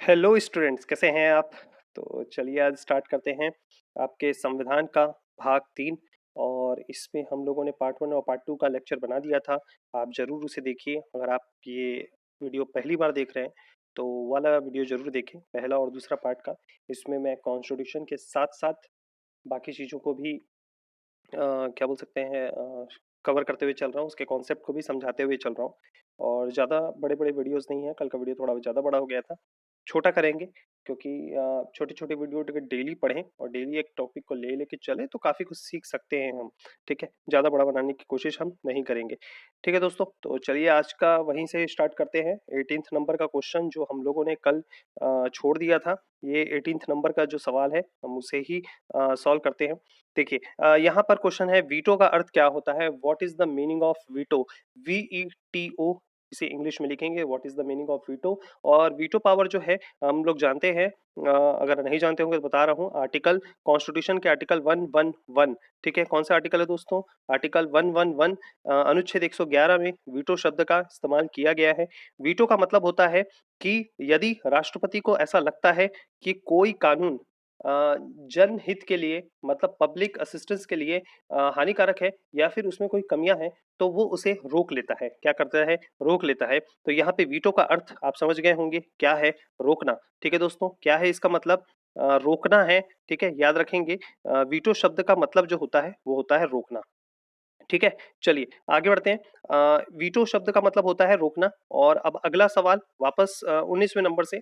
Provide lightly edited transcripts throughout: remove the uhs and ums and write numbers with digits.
Hello students, कैसे हैं आप? तो चलिए आज स्टार्ट करते हैं आपके संविधान का भाग 3। और इसमें हम लोगों ने पार्ट 1 और पार्ट 2 का लेक्चर बना दिया था। आप ज़रूर उसे देखिए। अगर आप ये वीडियो पहली बार देख रहे हैं तो वो वाला वीडियो ज़रूर देखें, पहला और दूसरा पार्ट का। इसमें मैं कॉन्स्टिट्यूशन के साथ साथ बाकी चीज़ों को भी क्या बोल सकते हैं कवर करते हुए चल रहा हूँ, उसके कॉन्सेप्ट को भी समझाते हुए चल रहा हूँ। और ज़्यादा बड़े-बड़े वीडियोस नहीं है, कल का वीडियो थोड़ा ज़्यादा बड़ा हो गया था। छोटा करेंगे क्योंकि छोटे-छोटे वीडियो अगर डेली पढ़ें और डेली एक टॉपिक को ले लेके चलें तो काफ़ी कुछ सीख सकते हैं हम, ठीक है? ज़्यादा बड़ा बनाने की कोशिश हम नहीं करेंगे। ठीक है दोस्तों, तो चलिए आज का वहीं से स्टार्ट करते हैं। 18th नंबर का क्वेश्चन जो हम लोगों ने कल छोड़ दिया था, ये 18th नंबर का जो सवाल है हम उसे ही सॉल्व करते हैं। देखिए यहाँ पर क्वेश्चन है वीटो का अर्थ क्या होता है? What is the meaning of veto? V E T O इसे इंग्लिश में लिखेंगे, what is the meaning of veto. और वीटो पावर जो है हम लोग जानते हैं, अगर नहीं जानते होंगे तो बता रहा हूँ। आर्टिकल कॉन्स्टिट्यूशन के आर्टिकल 111, ठीक है? कौन सा आर्टिकल है दोस्तों? आर्टिकल 111 अनुच्छेद 111 में वीटो शब्द का इस्तेमाल किया गया है। वीटो का मतलब होता है कि यदि राष्ट्रपति को ऐसा लगता है कि कोई कानून जनहित के लिए मतलब पब्लिक असिस्टेंस के लिए हानिकारक है या फिर उसमें कोई कमियां हैं तो वो उसे रोक लेता है। क्या करता है? रोक लेता है। तो यहाँ पे वीटो का अर्थ आप समझ गए होंगे क्या है? रोकना। ठीक है दोस्तों, क्या है इसका मतलब? रोकना है। ठीक है, याद रखेंगे। वीटो शब्द का मतलब जो होता है वो होता है रोकना। ठीक है, चलिए आगे बढ़ते हैं। वीटो शब्द का मतलब होता है रोकना। और अब अगला सवाल वापस 19वें नंबर से।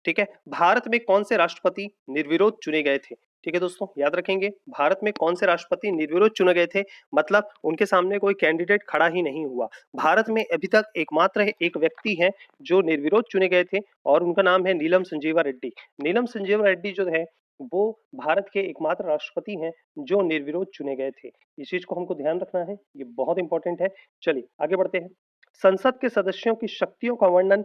ठीक है, भारत में कौन से राष्ट्रपति निर्विरोध चुने गए थे? ठीक है दोस्तों, याद रखेंगे भारत में कौन से राष्ट्रपति निर्विरोध चुने गए थे, मतलब उनके सामने कोई कैंडिडेट खड़ा ही नहीं हुआ। भारत में अभी तक एकमात्र एक व्यक्ति है जो निर्विरोध चुने गए थे और उनका नाम है नीलम संजीवा रेड्डी। नीलम संजीवा रेड्डी जो है वो भारत के एकमात्र राष्ट्रपति हैं जो निर्विरोध चुने गए थे। इस चीज को हमको ध्यान रखना है, ये बहुत इंपॉर्टेंट है। चलिए आगे बढ़ते हैं। संसद के सदस्यों की शक्तियों का वर्णन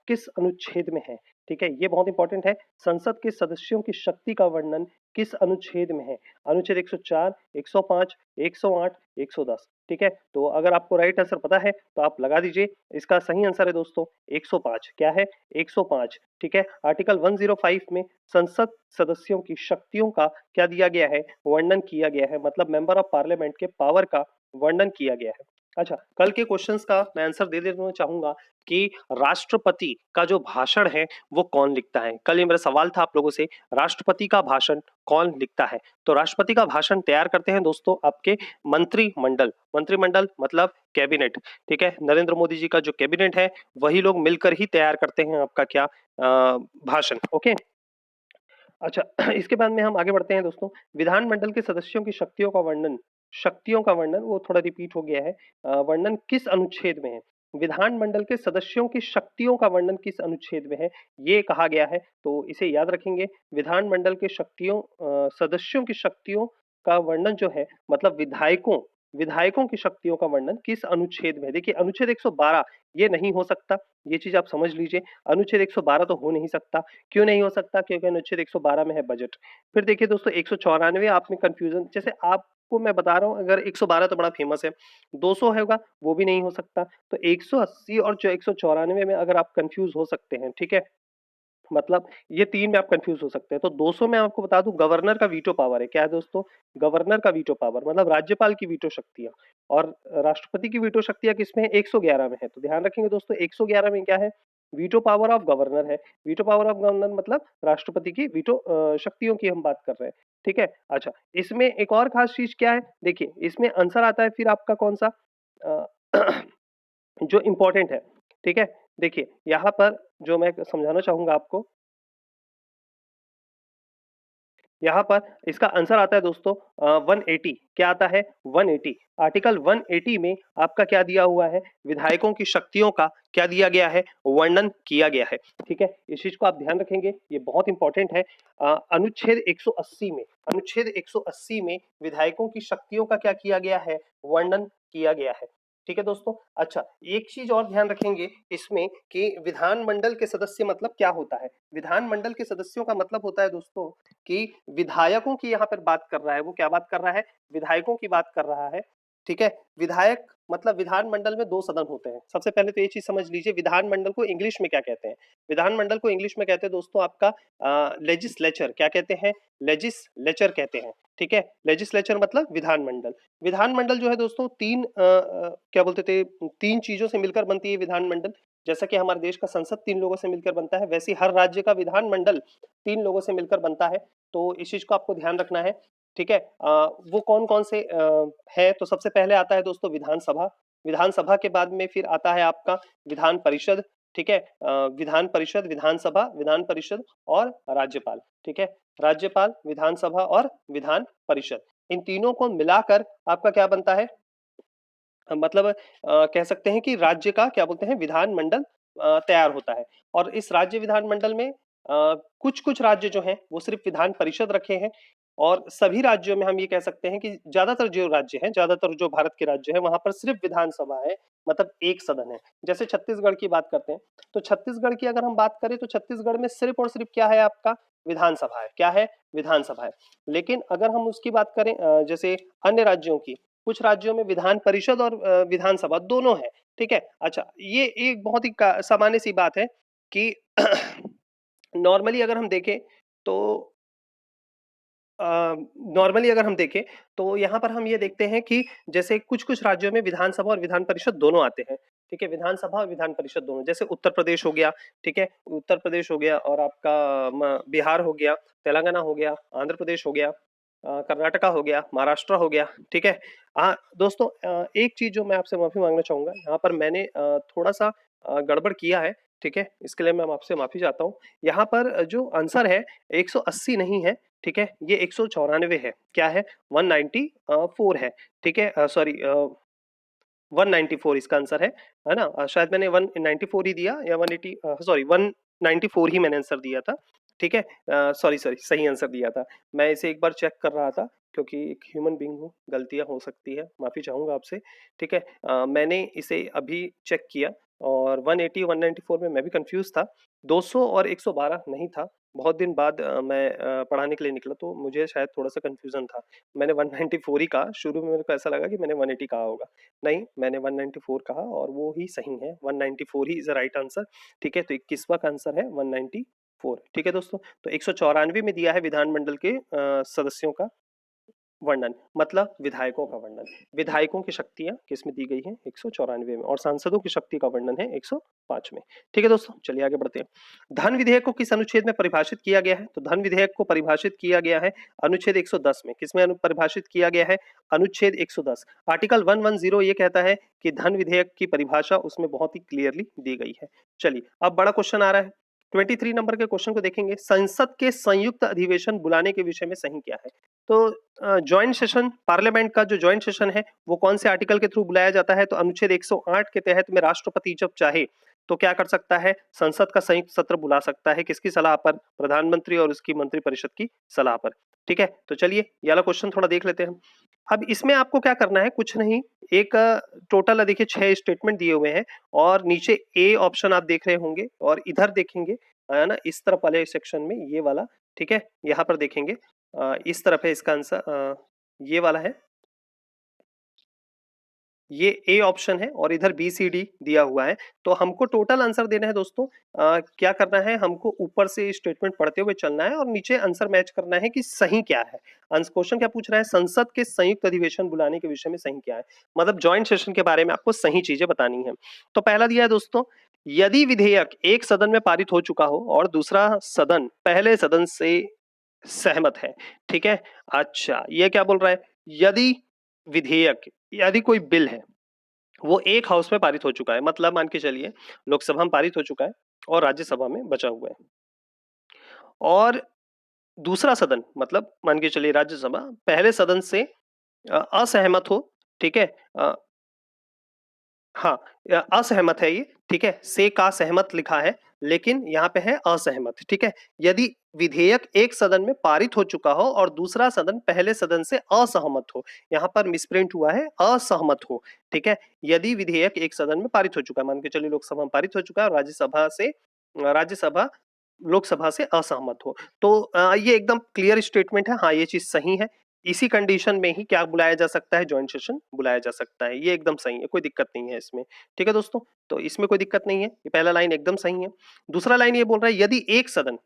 किस अनुच्छेद में है? ठीक है, ये बहुत इंपॉर्टेंट है। संसद के सदस्यों की शक्ति का वर्णन किस अनुच्छेद में है? अनुच्छेद 104, 105, 108, 110। ठीक है, तो अगर आपको राइट आंसर पता है तो आप लगा दीजिए। इसका सही आंसर है दोस्तों 105। क्या है? 105। ठीक है, आर्टिकल 105 में संसद सदस्यों की शक्तियों का क्या दिया गया है? वर्णन किया गया है, मतलब मेंबर ऑफ पार्लियामेंट के पावर का वर्णन किया गया है। अच्छा, कल के क्वेश्चंस का मैं आंसर दे देना चाहूंगा कि राष्ट्रपति का जो भाषण है वो कौन लिखता है। कल ये मेरा सवाल था आप लोगों से, राष्ट्रपति का भाषण कौन लिखता है? तो राष्ट्रपति का भाषण तैयार करते हैं दोस्तों आपके मंत्रिमंडल। मंत्रिमंडल मतलब कैबिनेट। ठीक है, नरेंद्र मोदी जी का जो कैबिनेट है वही लोग मिलकर ही तैयार करते हैं आपका क्या भाषण। ओके, अच्छा इसके बाद में हम आगे बढ़ते हैं दोस्तों। विधानमंडल के सदस्यों की शक्तियों का वर्णन वो थोड़ा रिपीट हो गया है। वर्णन किस अनुच्छेद में है? विधानमंडल के सदस्यों की शक्तियों का वर्णन किस अनुच्छेद में है? ये कहा गया है, तो इसे याद रखेंगे। विधानमंडल के सदस्यों की शक्तियों का वर्णन जो है मतलब विधायकों विधायकों की शक्तियों का वर्णन किस अनुच्छेद में है? देखिए अनुच्छेद 112 ये नहीं हो सकता, ये चीज आप समझ लीजिए। अनुच्छेद 112 तो हो नहीं सकता। क्यों नहीं हो सकता? क्योंकि अनुच्छेद 112 में है बजट। फिर देखिए दोस्तों 194 आप में कंफ्यूजन, जैसे आपको मैं बता रहा हूँ, अगर 112 तो बड़ा फेमस है, 200 होगा वो भी नहीं हो सकता। तो 180 और जो 194 में अगर आप कंफ्यूज हो सकते हैं, ठीक है, मतलब ये तीन में आप कंफ्यूज हो सकते हैं। तो 200 में आपको बता दूं गवर्नर का वीटो पावर है। क्या है दोस्तों? गवर्नर का वीटो पावर मतलब राज्यपाल की वीटो शक्तियां। और राष्ट्रपति की वीटो शक्तियां किसमें है? 111 में है। तो ध्यान रखेंगे दोस्तों 111 में क्या है? वीटो पावर ऑफ गवर्नर है। वीटो पावर ऑफ गवर्नर मतलब राष्ट्रपति की वीटो शक्तियों की हम बात कर रहे हैं। ठीक है, अच्छा इसमें एक और खास चीज क्या है, देखिए इसमें आंसर आता है फिर आपका कौन सा अ, जो इंपॉर्टेंट है। ठीक है, देखिए यहाँ पर जो मैं समझाना चाहूंगा आपको, यहाँ पर इसका आंसर आता है दोस्तों 180। क्या आता है? 180। आर्टिकल 180 में आपका क्या दिया हुआ है? विधायकों की शक्तियों का क्या दिया गया है? वर्णन किया गया है। ठीक है, इस चीज को आप ध्यान रखेंगे, ये बहुत इंपॉर्टेंट है। अनुच्छेद 180 में विधायकों की शक्तियों का क्या किया गया है? वर्णन किया गया है। ठीक है दोस्तों, अच्छा एक चीज और ध्यान रखेंगे इसमें कि विधानमंडल के सदस्य मतलब क्या होता है? विधानमंडल के सदस्यों का मतलब होता है दोस्तों कि विधायकों की यहाँ पर बात कर रहा है। वो क्या बात कर रहा है? विधायकों की बात कर रहा है। ठीक है। विधायक मतलब विधानमंडल में 2 सदन होते हैं। सबसे पहले तो ये चीज़ समझ लीजिए विधानमंडल को इंग्लिश में क्या कहते हैं? विधानमंडल को इंग्लिश में कहते हैं दोस्तों आपका लेजिस्लेचर। क्या कहते हैं? लेजिस्लेचर कहते हैं। ठीक है। लेजिस्लेचर मतलब विधानमंडल। विधानमंडल जो है दोस्तों 3 क्या बोलते थे 3 चीज़ों से मिलकर बनती है विधानमंडल। जैसा कि हमारे देश का संसद 3 लोगों से मिलकर बनता है, वैसे ही हर राज्य का विधानमंडल 3 लोगों से मिलकर बनता है। तो इस चीज़ को आपको ध्यान रखना है। ठीक है। वो कौन-कौन से है तो सबसे पहले आता है दोस्तों विधानसभा। विधानसभा के बाद में फिर आता है आपका विधान परिषद। ठीक है। विधान परिषद, विधानसभा, विधान परिषद और राज्यपाल। ठीक है। राज्यपाल, विधानसभा और विधान परिषद, इन तीनों को मिलाकर आपका क्या बनता है? मतलब कह सकते हैं कि राज्य का क्या बोलते हैं विधानमंडल तैयार होता है। और इस राज्य विधानमंडल में कुछ कुछ राज्य जो हैं वो सिर्फ विधान परिषद रखे हैं, और सभी राज्यों में हम ये कह सकते हैं कि ज्यादातर जो राज्य हैं, ज्यादातर जो भारत के राज्य हैं वहां पर सिर्फ विधानसभा है, मतलब एक सदन है। जैसे छत्तीसगढ़ की बात करते हैं, तो छत्तीसगढ़ की अगर हम बात करें तो छत्तीसगढ़ में सिर्फ और सिर्फ क्या है आपका? विधानसभा है। क्या है? विधानसभा है। लेकिन अगर हम उसकी बात करें जैसे अन्य राज्यों की, कुछ राज्यों में विधान परिषद और विधानसभा दोनों है। ठीक है। अच्छा, ये एक बहुत ही सामान्य सी बात है कि नॉर्मली अगर हम देखें तो नॉर्मली अगर हम देखें तो यहाँ पर हम ये देखते हैं कि जैसे कुछ-कुछ राज्यों में विधानसभा और विधान परिषद दोनों आते हैं। ठीक है, विधानसभा और विधान परिषद दोनों। जैसे उत्तर प्रदेश हो गया, ठीक है, उत्तर प्रदेश हो गया और आपका बिहार हो गया, तेलंगाना हो गया, आंध्र प्रदेश हो गया, कर्नाटका हो गया, महाराष्ट्र हो गया। ठीक है। दोस्तों एक चीज जो मैं आपसे माफी मांगना चाहूंगा, यहाँ पर मैंने थोड़ा सा गड़बड़ किया है। ठीक है, इसके लिए मैं आपसे माफी चाहता हूँ। यहाँ पर जो आंसर है 180 नहीं है। ठीक है, ये 194 है। क्या है? 194 है। ठीक है, सॉरी 194 इसका आंसर है ना? शायद मैंने 194 ही दिया या 180, सॉरी 194 ही मैंने आंसर दिया था। ठीक है, सॉरी सॉरी सही आंसर दिया था। मैं इसे एक बार चेक कर रहा था क्योंकि एक ह्यूमन बीइंग हूँ, गलतियां हो सकती है, माफी चाहूंगा आपसे। ठीक है। मैंने इसे अभी चेक किया और 180 194 में मैं भी कंफ्यूज था। 200 और 112 नहीं था। बहुत दिन बाद मैं पढ़ाने के लिए निकला तो मुझे शायद थोड़ा सा कंफ्यूजन था। मैंने 194 ही कहा, शुरू में मेरे को ऐसा लगा कि मैंने 180 कहा होगा। नहीं, मैंने 194 कहा और वो ही सही है। 194 he is the right answer. ठीक है, तो 21वां का आंसर है 194। ठीक है दोस्तों, तो 194 में दिया है विधानमंडल के सदस्यों का वर्णन, मतलब विधायकों का वर्णन। विधायकों की शक्तियां किसमें दी गई हैं? 194 में। और सांसदों की शक्ति का वर्णन है 105 में। ठीक है दोस्तों, चलिए आगे बढ़ते हैं। धन विधेयक को किस अनुच्छेद में परिभाषित किया गया है? तो धन विधेयक को परिभाषित किया गया है अनुच्छेद 110 में। किसमें परिभाषित किया गया है? अनुच्छेद 110। आर्टिकल 110 ये कहता है कि धन विधेयक की परिभाषा उसमें बहुत ही क्लियरली दी गई है। चलिए, अब बड़ा क्वेश्चन आ रहा है। 23 नंबर के क्वेश्चन को देखेंगे। संसद के संयुक्त अधिवेशन बुलाने के विषय में सही क्या है? तो ज्वाइंट सेशन, पार्लियामेंट का जो ज्वाइंट सेशन है वो कौन से आर्टिकल के थ्रू बुलाया जाता है? तो अनुच्छेद 108 के तहत में राष्ट्रपति जब चाहे तो क्या कर सकता है? संसद का संयुक्त सत्र बुला सकता है। किसकी सलाह पर? प्रधानमंत्री और उसकी मंत्रिपरिषद की सलाह पर। ठीक है, तो चलिए ये वाला क्वेश्चन थोड़ा देख लेते हैं। अब इसमें आपको क्या करना है? कुछ नहीं, एक टोटल देखिए 6 स्टेटमेंट दिए हुए हैं और नीचे ए ऑप्शन आप देख रहे होंगे और इधर देखेंगे, है ना, इस तरफ वाले सेक्शन में ये वाला। ठीक है, यहाँ पर देखेंगे इस तरफ है इसका आंसर, ये वाला है, ये ए ऑप्शन है और इधर बी सी डी दिया हुआ है। तो हमको टोटल आंसर देना है दोस्तों। क्या करना है? हमको ऊपर से स्टेटमेंट पढ़ते हुए चलना है और नीचे आंसर मैच करना है कि सही क्या है। क्वेश्चन क्या पूछ रहा है? संसद के संयुक्त अधिवेशन बुलाने के विषय में सही क्या है, मतलब ज्वाइंट सेशन के बारे में आपको सही चीजें बतानी है। तो पहला दिया है दोस्तों, यदि विधेयक एक सदन में पारित हो चुका हो और दूसरा सदन पहले सदन से सहमत है। ठीक है। अच्छा, ये क्या बोल रहा है? यदि विधेयक, यदि कोई बिल है वो एक हाउस में पारित हो चुका है, मतलब मान के चलिए लोकसभा में पारित हो चुका है और राज्यसभा में बचा हुआ है, और दूसरा सदन मतलब मान के चलिए राज्यसभा पहले सदन से असहमत हो। ठीक है। हाँ, असहमत है ये। ठीक है, से का सहमत लिखा है लेकिन यहाँ पे है असहमत। ठीक है, यदि विधेयक एक सदन में पारित हो चुका हो और दूसरा सदन पहले सदन से असहमत हो, यहाँ पर मिसप्रिंट हुआ है असहमत हो। ठीक है, यदि विधेयक एक सदन में पारित हो चुका है, मान के चलिए लोकसभा में पारित हो चुका है और राज्यसभा लोकसभा से असहमत हो, तो ये एकदम क्लियर स्टेटमेंट है। हाँ, ये चीज सही है इसी कंडीशन में ही क्या बुलाया जा सकता है, जॉइंट सेशन बुलाया जा सकता है। ये एकदम सही है, कोई दिक्कत नहीं है इसमें। ठीक है दोस्तों, तो इसमें कोई दिक्कत नहीं है, ये पहला लाइन एकदम सही है। दूसरा लाइन ये बोल रहा है यदि एक सदन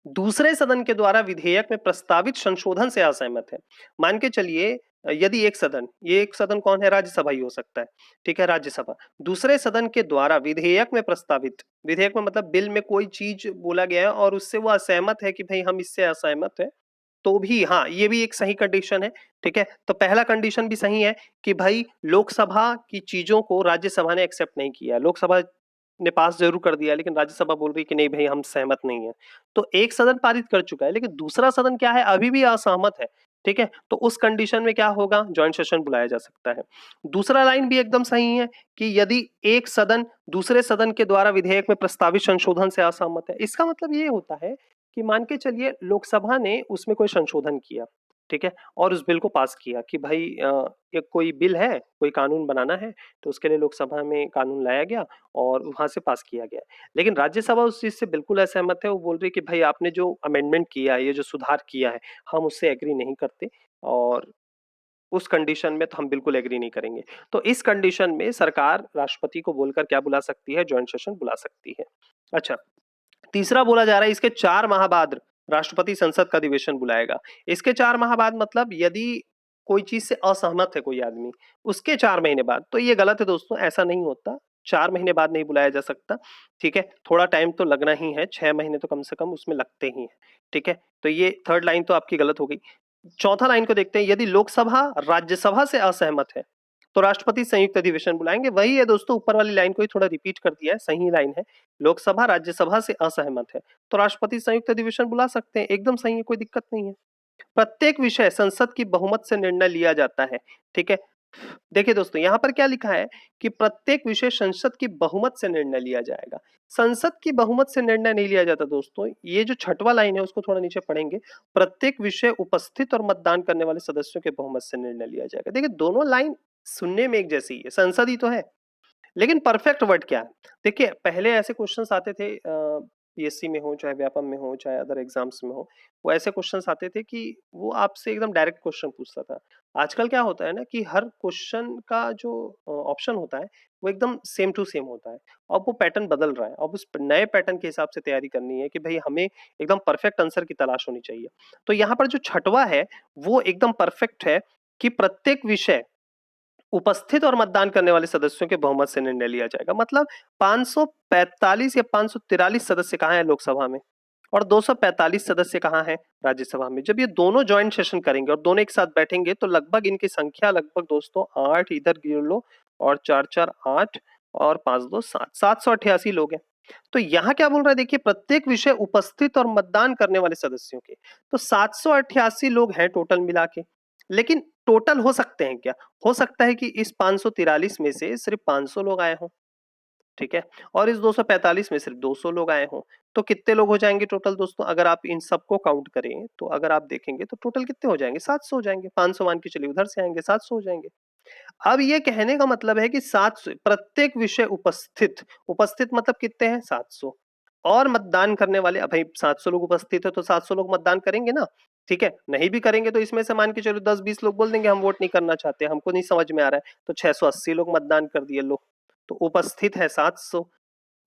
दूसरे सदन के द्वारा विधेयक में प्रस्तावित संशोधन से असहमत है। मान के चलिए यदि एक सदन, ये एक सदन कौन है, राज्यसभा ही हो सकता है, ठीक है, राज्यसभा दूसरे सदन के द्वारा विधेयक में प्रस्तावित, विधेयक में मतलब बिल में कोई चीज बोला गया है और उससे वो असहमत है कि भाई हम इससे असहमत है, तो भी हाँ ये भी एक सही कंडीशन है। ठीक है, तो पहला कंडीशन भी सही है कि भाई लोकसभा की चीजों को राज्यसभा ने एक्सेप्ट नहीं किया, लोकसभा ने पास जरूर कर दिया लेकिन राज्यसभा बोल रही कि नहीं भाई हम सहमत नहीं है। तो एक सदन पारित कर चुका है लेकिन दूसरा सदन क्या है, अभी भी असहमत है। ठीक है, तो उस कंडीशन में क्या होगा, जॉइंट सेशन बुलाया जा सकता है। दूसरा लाइन भी एकदम सही है कि यदि एक सदन दूसरे सदन के द्वारा विधेयक में प्रस्तावित संशोधन से असहमत है, इसका मतलब ये होता है कि मान के चलिए लोकसभा ने उसमें कोई संशोधन किया, ठीक है, और उस बिल को पास किया कि भाई एक कोई बिल है, कोई कानून बनाना है, तो उसके लिए लोकसभा में कानून लाया गया और वहां से पास किया गया। लेकिन राज्यसभा उस चीज से बिल्कुल असहमत है, वो बोल रही है कि भाई आपने जो अमेंडमेंट किया है, ये जो सुधार किया है, हम उससे एग्री नहीं करते और उस कंडीशन में तो हम बिल्कुल एग्री नहीं करेंगे। तो इस कंडीशन में सरकार राष्ट्रपति को बोलकर क्या बुला सकती है, ज्वाइंट सेशन बुला सकती है। अच्छा, तीसरा बोला जा रहा है इसके 4 माह बाद राष्ट्रपति संसद का अधिवेशन बुलाएगा। इसके 4 माह बाद मतलब यदि कोई चीज से असहमत है कोई आदमी, उसके 4 महीने बाद, तो ये गलत है दोस्तों, ऐसा नहीं होता। 4 महीने बाद नहीं बुलाया जा सकता। ठीक है, थोड़ा टाइम तो लगना ही है, 6 महीने तो कम से कम उसमें लगते ही हैं। ठीक है, तो ये थर्ड लाइन तो आपकी गलत हो गई। चौथा लाइन को देखते हैं, यदि लोकसभा राज्यसभा से असहमत है तो राष्ट्रपति संयुक्त अधिवेशन बुलाएंगे। वही है दोस्तों, ऊपर वाली लाइन को ही थोड़ा रिपीट कर दिया है, सही लाइन है। लोकसभा राज्यसभा से असहमत है तो राष्ट्रपति संयुक्त अधिवेशन बुला सकते हैं, एकदम सही है, कोई दिक्कत नहीं है। प्रत्येक विषय संसद की बहुमत से निर्णय लिया जाता है। ठीक है, देखिए दोस्तों यहां पर क्या लिखा है कि प्रत्येक विषय संसद की बहुमत से निर्णय लिया जाएगा। संसद की बहुमत से निर्णय नहीं लिया जाता दोस्तों, ये जो छठवां लाइन है उसको थोड़ा नीचे पढ़ेंगे, प्रत्येक विषय उपस्थित और मतदान करने वाले सदस्यों के बहुमत से निर्णय लिया जाएगा। देखिए दोनों लाइन सुनने में एक जैसी है, संसद ही तो है, लेकिन परफेक्ट वर्ड क्या है। देखिए पहले ऐसे क्वेश्चंस आते थे, पीएससी में हो चाहे व्यापम में हो चाहे अदर एग्जाम्स में हो, वो ऐसे क्वेश्चंस आते थे कि वो आपसे एकदम डायरेक्ट क्वेश्चन पूछता था। आजकल क्या होता है ना कि हर क्वेश्चन का जो ऑप्शन होता है वो एकदम सेम टू सेम होता है। अब वो पैटर्न बदल रहा है, अब उस नए पैटर्न के हिसाब से तैयारी करनी है कि भाई हमें एकदम परफेक्ट आंसर की तलाश होनी चाहिए। तो यहाँ पर जो छठवा है वो एकदम परफेक्ट है कि प्रत्येक विषय उपस्थित और मतदान करने वाले सदस्यों के बहुमत से निर्णय लिया जाएगा। मतलब 545 या 543 सदस्य कहाँ है लोकसभा में और 245 सदस्य कहाँ है राज्यसभा में। जब ये दोनों ज्वाइंट सेशन करेंगे और दोनों एक साथ बैठेंगे तो लगभग इनकी संख्या लगभग दोस्तों 8 इधर गिन लो और 4 4 8 और 5 2 7, 788 लोग हैं। तो यहाँ क्या बोल रहा है, देखिए प्रत्येक विषय उपस्थित और मतदान करने वाले सदस्यों के, तो 788 लोग हैं टोटल मिला के। लेकिन टोटल हो सकते हैं क्या, हो सकता है कि इस 543 में से सिर्फ 500 लोग आए हों, ठीक है, और इस 245 में सिर्फ 200 लोग आए हों। तो कितने लोग हो जाएंगे टोटल दोस्तों, अगर आप इन सबको काउंट करें तो अगर आप देखेंगे तो टोटल कितने हो जाएंगे, 700 हो जाएंगे। 500 मान के चलिए उधर से आएंगे, 700 हो जाएंगे। अब ये कहने का मतलब है कि 700 प्रत्येक विषय उपस्थित, उपस्थित मतलब कितने हैं 700, और मतदान करने वाले, अब भाई 700 लोग उपस्थित है तो 700 लोग मतदान करेंगे ना। ठीक है, नहीं भी करेंगे तो इसमें से मान के चलो 10-20 लोग बोल देंगे हम वोट नहीं करना चाहते, हमको नहीं समझ में आ रहा है, तो 680 लोग मतदान कर दिए लो। तो उपस्थित है 700,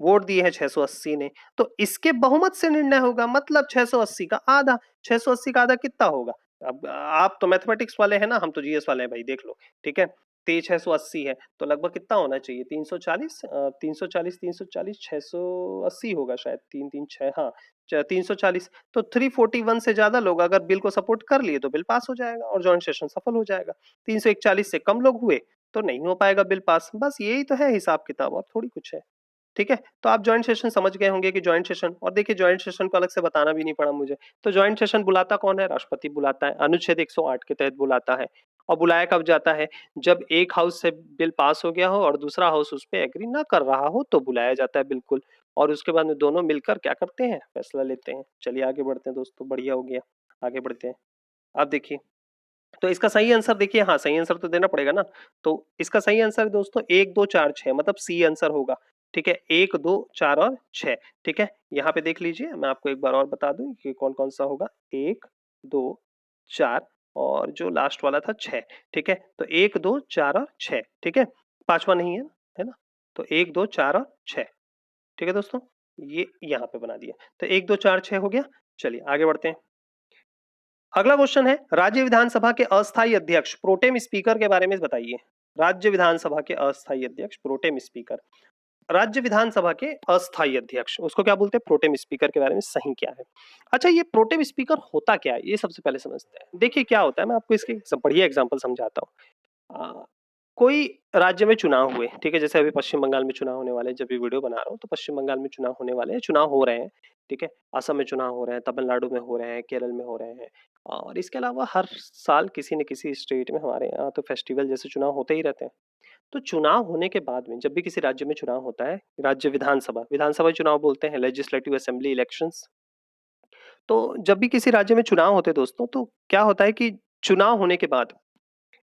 वोट दिए हैं 680 ने, तो इसके बहुमत से निर्णय होगा, मतलब 680 का आधा। 680 का आधा कितना होगा, अब आप तो मैथमेटिक्स वाले हैं ना, हम तो जीएस वाले हैं भाई, देख लो। ठीक है, तो ये 680 है तो लगभग कितना होना चाहिए, 340, 340 340 680 होगा शायद, 3 3 6, हाँ 340। तो 341 से ज्यादा लोग अगर बिल को सपोर्ट कर लिए तो बिल पास हो जाएगा और जॉइंट सेशन सफल हो जाएगा। 341 से कम लोग हुए तो नहीं हो पाएगा बिल पास। बस यही तो है हिसाब किताब, और थोड़ी कुछ है। ठीक है, तो आप ज्वाइंट सेशन समझ गए होंगे कि ज्वाइंट सेशन, और देखिए ज्वाइंट सेशन को अलग से बताना भी नहीं पड़ा मुझे। तो ज्वाइंट सेशन बुलाता कौन है, राष्ट्रपति बुलाता है, अनुच्छेद 108 के तहत बुलाता है। और बुलाया कब जाता है, जब एक हाउस से बिल पास हो गया हो और दूसरा हाउस उस पर एग्री ना कर रहा हो तो बुलाया जाता है बिल्कुल। और उसके बाद में दोनों मिलकर क्या करते हैं, फैसला लेते हैं। चलिए आगे बढ़ते हैं दोस्तों, बढ़िया हो गया, आगे बढ़ते हैं। अब देखिए, तो इसका सही आंसर देखिए, हाँ सही आंसर तो देना पड़ेगा ना। तो इसका सही आंसर दोस्तों 1 2 4 6, मतलब सी आंसर होगा। ठीक है, 1 2 4 और 6। ठीक है, यहाँ पे देख लीजिए, मैं आपको एक बार और बता दूं कि कौन कौन सा होगा, 1 2 4 और जो लास्ट वाला था 6। ठीक है, तो 1 2 4 और 6। ठीक है, पांचवा नहीं है, है ना? तो 1 2 4 और 6। ठीक है दोस्तों, ये यहाँ पे बना दिया। तो 1 2 4 6 हो गया। चलिए आगे बढ़ते हैं। अगला क्वेश्चन है, राज्य विधानसभा के अस्थायी अध्यक्ष प्रोटेम स्पीकर के बारे में बताइए। राज्य विधानसभा के अस्थायी अध्यक्ष प्रोटेम स्पीकर। राज्य विधानसभा के अस्थायी अध्यक्ष उसको क्या बोलते हैं? प्रोटेम स्पीकर के बारे में सही क्या है? अच्छा, ये प्रोटेम स्पीकर होता क्या है, ये सबसे पहले समझते हैं। देखिए क्या होता है, मैं आपको इसके सब बढ़िया एग्जांपल समझाता हूँ। कोई राज्य में चुनाव हुए, ठीक है, जैसे अभी पश्चिम बंगाल में चुनाव होने वाले हैं, जब भी वीडियो बना रहा हूँ तो पश्चिम बंगाल में चुनाव होने वाले हैं, चुनाव हो रहे हैं। ठीक है, असम में चुनाव हो रहे हैं, तमिलनाडु में हो रहे हैं, केरल में हो रहे हैं, और इसके अलावा हर साल किसी न किसी स्टेट में हमारे यहाँ तो फेस्टिवल जैसे चुनाव होते ही रहते हैं। तो चुनाव होने के बाद में जब भी किसी राज्य में चुनाव होता है, राज्य विधानसभा विधानसभा चुनाव बोलते हैं, लेजिस्लेटिव असेंबली इलेक्शंस। तो जब भी किसी राज्य में चुनाव होते हैं दोस्तों, तो क्या होता है कि चुनाव होने के बाद,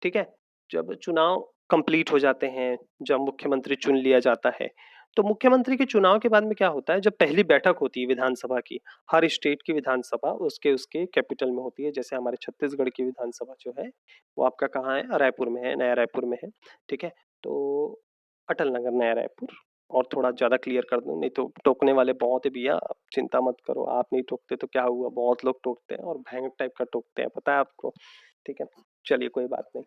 ठीक है, जब चुनाव कंप्लीट हो जाते हैं, जब मुख्यमंत्री चुन लिया जाता है, तो मुख्यमंत्री के चुनाव के बाद में क्या होता है, जब पहली बैठक होती है विधानसभा की, हर स्टेट की विधानसभा उसके उसके कैपिटल में होती है। जैसे हमारे छत्तीसगढ़ की विधानसभा जो है वो आपका कहाँ है? रायपुर में है, नया रायपुर में है। ठीक है, तो अटल नगर, नया रायपुर। और थोड़ा ज्यादा क्लियर कर दूं, नहीं तो टोकने वाले बहुत है भैया, आप चिंता मत करो, आप नहीं टोकते तो क्या हुआ, बहुत लोग टोकते हैं और भयंकर टाइप का टोकते हैं, पता है आपको। ठीक है, चलिए कोई बात नहीं।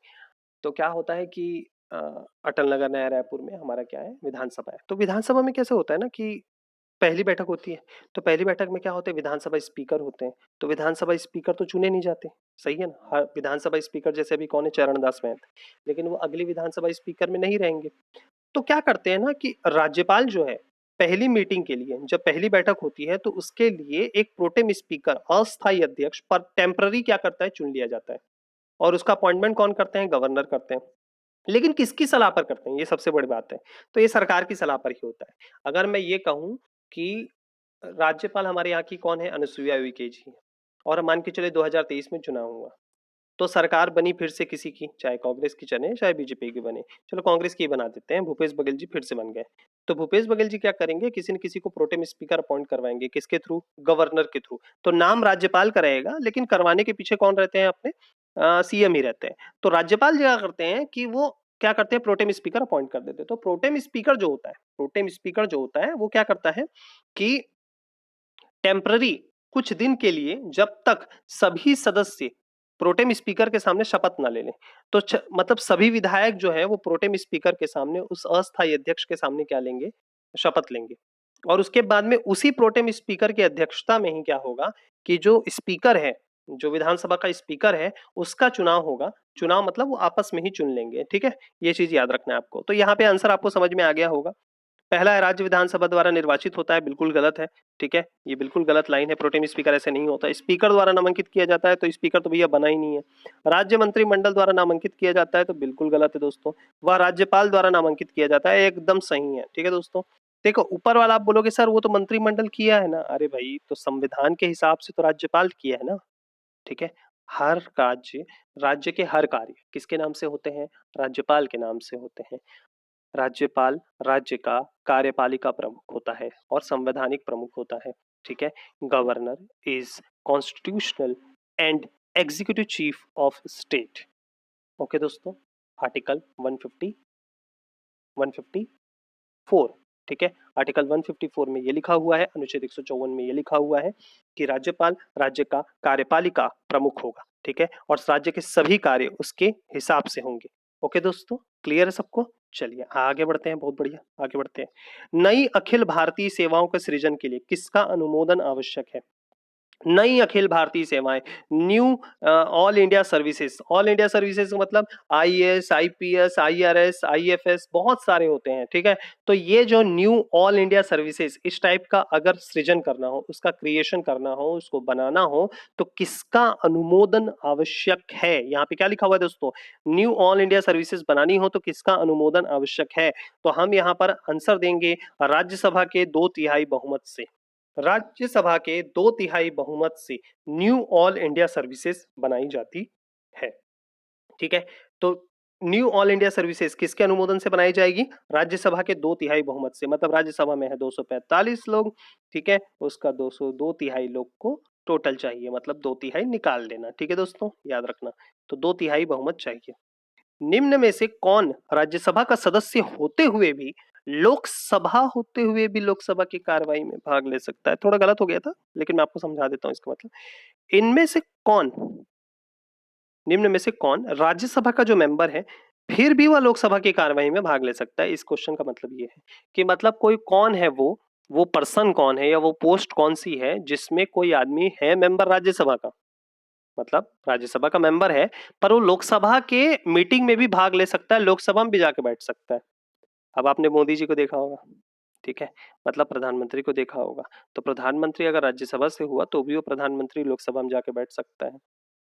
तो क्या होता है कि अ, अटल नगर नया रायपुर में हमारा क्या है, विधानसभा है। तो विधानसभा में कैसे होता है ना कि पहली बैठक होती है, तो पहली बैठक में क्या होते हैं, विधानसभा स्पीकर होते हैं। तो विधानसभा स्पीकर तो चुने नहीं जाते, सही है ना? हर विधानसभा स्पीकर जैसे अभी कौन है, चरणदास महंत, लेकिन वो अगली विधानसभा स्पीकर में नहीं रहेंगे। तो क्या करते हैं ना कि राज्यपाल जो है, पहली मीटिंग के लिए जब पहली बैठक होती है तो उसके लिए एक प्रोटेम स्पीकर, अस्थायी अध्यक्ष पर टेम्पररी क्या करता है, चुन लिया जाता है। और उसका अपॉइंटमेंट कौन करते हैं? गवर्नर करते हैं। लेकिन किसकी सलाह पर करते हैं, ये सबसे बड़ी बात है। तो ये सरकार की सलाह पर ही होता है। अगर मैं ये कहूं कि राज्यपाल हमारे यहाँ की कौन है, अनुसुईया उइके जी, और मान के चले 2023 में चुनाव हुआ, तो सरकार बनी फिर से किसी की, चाहे कांग्रेस की चले चाहे बीजेपी की बने, चलो कांग्रेस की बना देते हैं, भूपेश बघेल जी फिर से बन गए। तो भूपेश बघेल जी क्या करेंगे, किसी न किसी को प्रोटेम स्पीकर अपॉइंट करवाएंगे, किसके थ्रू? गवर्नर के थ्रू। तो नाम राज्यपाल का रहेगा, लेकिन करवाने के पीछे कौन रहते हैं, अपने सीएम ही रहते हैं। तो राज्यपाल क्या करते हैं कि वो क्या करते हैं, प्रोटेम स्पीकर अपॉइंट कर देते हैं। तो प्रोटेम स्पीकर जो होता है, प्रोटेम स्पीकर जो होता है वो क्या करता है कि टेम्पररी कुछ दिन के लिए, जब तक सभी सदस्य प्रोटेम स्पीकर के सामने शपथ ना ले लें, तो मतलब सभी विधायक जो है वो प्रोटेम स्पीकर के सामने उस अस्थायी अध्यक्ष के सामने क्या लेंगे, शपथ लेंगे। और उसके बाद में उसी प्रोटेम स्पीकर की अध्यक्षता में ही क्या होगा कि जो स्पीकर है, जो विधानसभा का स्पीकर है, उसका चुनाव होगा। चुनाव मतलब वो आपस में ही चुन लेंगे। ठीक है, ये चीज याद रखना है आपको। तो यहाँ पे आंसर आपको समझ में आ गया होगा। पहला है, राज्य विधानसभा द्वारा निर्वाचित होता है, बिल्कुल गलत है। ठीक है, ये बिल्कुल गलत लाइन है, प्रोटेम स्पीकर ऐसे नहीं होता। स्पीकर द्वारा नामांकित किया जाता है, तो स्पीकर तो भैया बना ही नहीं है। राज्य मंत्रिमंडल द्वारा नामांकित किया जाता है, तो बिल्कुल गलत है दोस्तों। वह राज्यपाल द्वारा नामांकित किया जाता है, एकदम सही है। ठीक है दोस्तों, देखो ऊपर वाला आप बोलोगे सर वो तो मंत्रिमंडल किया है ना, अरे भाई तो संविधान के हिसाब से तो राज्यपाल किया है ना। ठीक है, हर राज्य, राज्य के हर कार्य किसके नाम से होते हैं, राज्यपाल के नाम से होते हैं। राज्यपाल राज्य का कार्यपालिका प्रमुख होता है और संवैधानिक प्रमुख होता है। ठीक है, governor is constitutional and executive chief of state. Okay दोस्तों, आर्टिकल 154। ठीक है, आर्टिकल 154 में ये लिखा हुआ है, अनुच्छेद 154 में ये लिखा हुआ है कि राज्यपाल राज्य का कार्यपालिका प्रमुख होगा। ठीक है, और राज्य के सभी कार्य उसके हिसाब से होंगे। ओके दोस्तों, क्लियर है सबको? चलिए आगे बढ़ते हैं, बहुत बढ़िया, आगे बढ़ते हैं। नई अखिल भारतीय सेवाओं के सृजन के लिए किसका अनुमोदन आवश्यक है? नई अखिल भारतीय सेवाएं, knew all India services. All India services मतलब आईएएस, आईपीएस, आईआरएस, आईएफएस, बहुत सारे होते हैं। ठीक है, तो ये जो न्यू ऑल इंडिया सर्विसेज, इस टाइप का अगर सृजन करना हो, उसका क्रिएशन करना हो, उसको बनाना हो, तो किसका अनुमोदन आवश्यक है? यहाँ पे क्या लिखा हुआ है दोस्तों, न्यू ऑल इंडिया सर्विसेज बनानी हो तो किसका अनुमोदन आवश्यक है? तो हम यहाँ पर आंसर देंगे राज्यसभा के 2/3 बहुमत से। राज्यसभा के 2/3 बहुमत से न्यू ऑल इंडिया सर्विसेज बनाई जाती है। ठीक है, तो न्यू ऑल इंडिया सर्विसेज किसके अनुमोदन से बनाई जाएगी? राज्यसभा के 2/3 बहुमत से। मतलब राज्यसभा में है 245 लोग, ठीक है, उसका 202 तिहाई लोग को टोटल चाहिए, मतलब 2/3 निकाल लेना, ठीक है दोस्तों, याद रखना। तो 2/3 बहुमत चाहिए। निम्न में से कौन राज्यसभा का सदस्य होते हुए भी लोकसभा की कार्रवाई में भाग ले सकता है? थोड़ा गलत हो गया था, लेकिन मैं आपको समझा देता हूँ इसका मतलब। इनमें से कौन, निम्न में से कौन राज्यसभा का जो मेंबर है फिर भी वह लोकसभा की कार्रवाई में भाग ले सकता है? इस क्वेश्चन का मतलब ये है कि मतलब कोई कौन है, वो पर्सन कौन है या वो पोस्ट कौन सी है जिसमें कोई आदमी है मेंबर राज्यसभा का, मतलब राज्यसभा का मेंबर है पर वो लोकसभा के मीटिंग में भी भाग ले सकता है, लोकसभा में भी जाके बैठ सकता है। अब आपने मोदी जी को देखा होगा, ठीक है, मतलब प्रधानमंत्री को देखा होगा, तो प्रधानमंत्री अगर राज्यसभा से हुआ तो भी वो प्रधानमंत्री लोकसभा में जाके बैठ सकता है।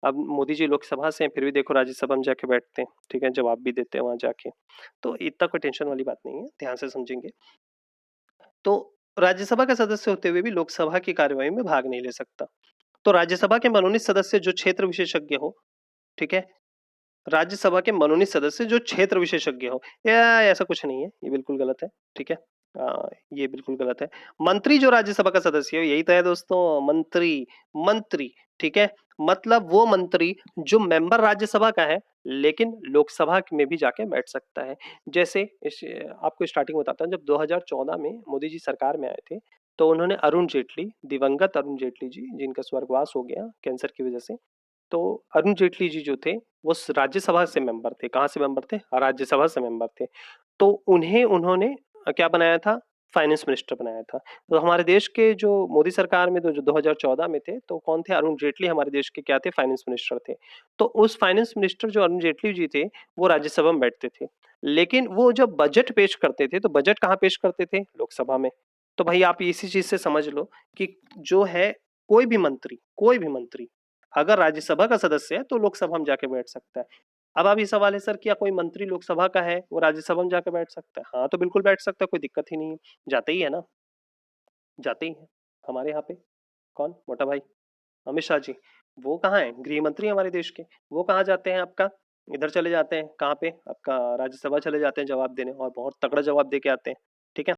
अब मोदी जी लोकसभा से हैं फिर भी देखो राज्यसभा में जाके बैठते हैं, ठीक है, जवाब भी देते हैं वहां जाके। तो इतना कोई टेंशन वाली बात नहीं है, ध्यान से समझेंगे। तो राज्यसभा का सदस्य होते हुए भी लोकसभा की कार्यवाही में भाग नहीं ले सकता। तो राज्यसभा के मनोनीत सदस्य जो क्षेत्र विशेषज्ञ हो, ठीक है, राज्यसभा के मनोनीत सदस्य जो क्षेत्र विशेषज्ञ हो, या ऐसा कुछ नहीं है, ये बिल्कुल गलत है, ठीक है। ये बिल्कुल गलत है। मंत्री जो राज्यसभा का सदस्य हो, यही तो है दोस्तों, मंत्री। मंत्री, ठीक है, मतलब वो मंत्री जो मेंबर राज्यसभा का है लेकिन लोकसभा में भी जाके बैठ सकता है। जैसे आपको स्टार्टिंग बताता हूँ, जब 2014 में मोदी जी सरकार में आए थे तो उन्होंने अरुण जेटली, दिवंगत अरुण जेटली जी जिनका स्वर्गवास हो गया कैंसर की वजह से, तो अरुण जेटली जी जो थे वो राज्यसभा से मेंबर थे। कहाँ से मेंबर थे? राज्यसभा से मेंबर थे। तो उन्हें उन्होंने क्या बनाया था? फाइनेंस मिनिस्टर बनाया था। तो हमारे देश के जो मोदी सरकार में जो 2014 में थे तो कौन थे? अरुण जेटली हमारे देश के क्या थे? फाइनेंस मिनिस्टर थे। तो उस फाइनेंस मिनिस्टर जो अरुण जेटली जी थे वो राज्यसभा में बैठते थे, लेकिन वो जब बजट पेश करते थे तो बजट कहाँ पेश करते थे? लोकसभा में। तो भाई आप इसी चीज से समझ लो कि जो है कोई भी मंत्री अगर राज्यसभा का सदस्य है तो लोकसभा में जाके बैठ सकता है। अब आप ये सवाल है सर, क्या कोई मंत्री लोकसभा का है वो राज्यसभा में जाके बैठ सकता है? हाँ तो बिल्कुल बैठ सकता है, कोई दिक्कत ही नहीं है, जाते ही है ना, जाते ही है। हमारे यहाँ पे कौन? मोटा भाई अमित शाह जी, वो कहाँ है? गृह मंत्री हमारे देश के, वो कहाँ जाते हैं आपका? इधर चले जाते हैं, कहाँ पे आपका राज्यसभा चले जाते हैं जवाब देने, और बहुत तगड़ा जवाब दे के आते हैं, ठीक है।